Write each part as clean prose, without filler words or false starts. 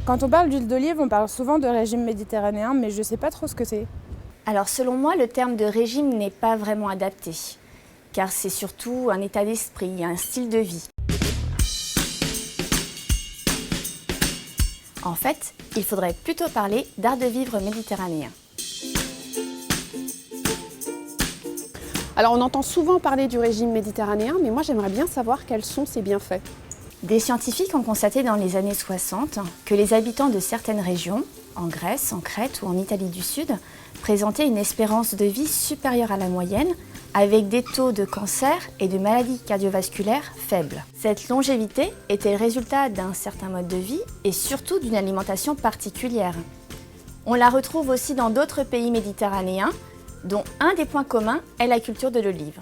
Quand on parle d'huile d'olive, on parle souvent de régime méditerranéen, mais je ne sais pas trop ce que c'est. Alors selon moi, le terme de régime n'est pas vraiment adapté, car c'est surtout un état d'esprit, un style de vie. En fait, il faudrait plutôt parler d'art de vivre méditerranéen. Alors on entend souvent parler du régime méditerranéen, mais moi j'aimerais bien savoir quels sont ses bienfaits. Des scientifiques ont constaté dans les années 60 que les habitants de certaines régions, en Grèce, en Crète ou en Italie du Sud, présentaient une espérance de vie supérieure à la moyenne, avec des taux de cancer et de maladies cardiovasculaires faibles. Cette longévité était le résultat d'un certain mode de vie et surtout d'une alimentation particulière. On la retrouve aussi dans d'autres pays méditerranéens, dont un des points communs est la culture de l'olive.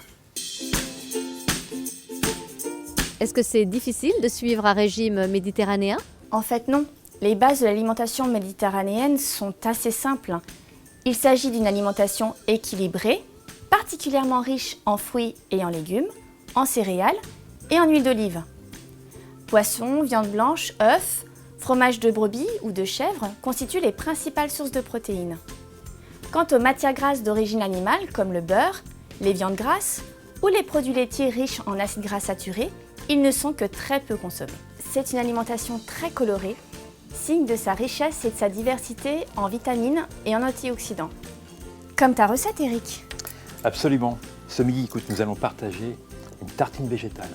Est-ce que c'est difficile de suivre un régime méditerranéen? En fait, non. Les bases de l'alimentation méditerranéenne sont assez simples. Il s'agit d'une alimentation équilibrée, particulièrement riche en fruits et en légumes, en céréales et en huile d'olive. Poissons, viande blanche, œufs, fromage de brebis ou de chèvre constituent les principales sources de protéines. Quant aux matières grasses d'origine animale, comme le beurre, les viandes grasses ou les produits laitiers riches en acides gras saturés, ils ne sont que très peu consommés. C'est une alimentation très colorée, signe de sa richesse et de sa diversité en vitamines et en antioxydants. Comme ta recette, Eric. Absolument. Ce midi, écoute, nous allons partager une tartine végétale.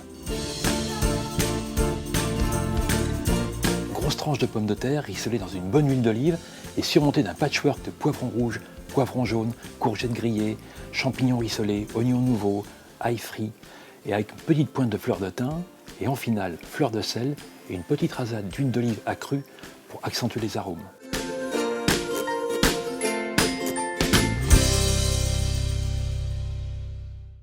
Grosse tranche de pommes de terre rissolée dans une bonne huile d'olive et surmontée d'un patchwork de poivrons rouges, poivrons jaunes, courgettes grillées, champignons rissolés, oignons nouveaux, ail frit, et avec une petite pointe de fleur de thym, et en finale, fleur de sel et une petite rasade d'huile d'olive accrue pour accentuer les arômes.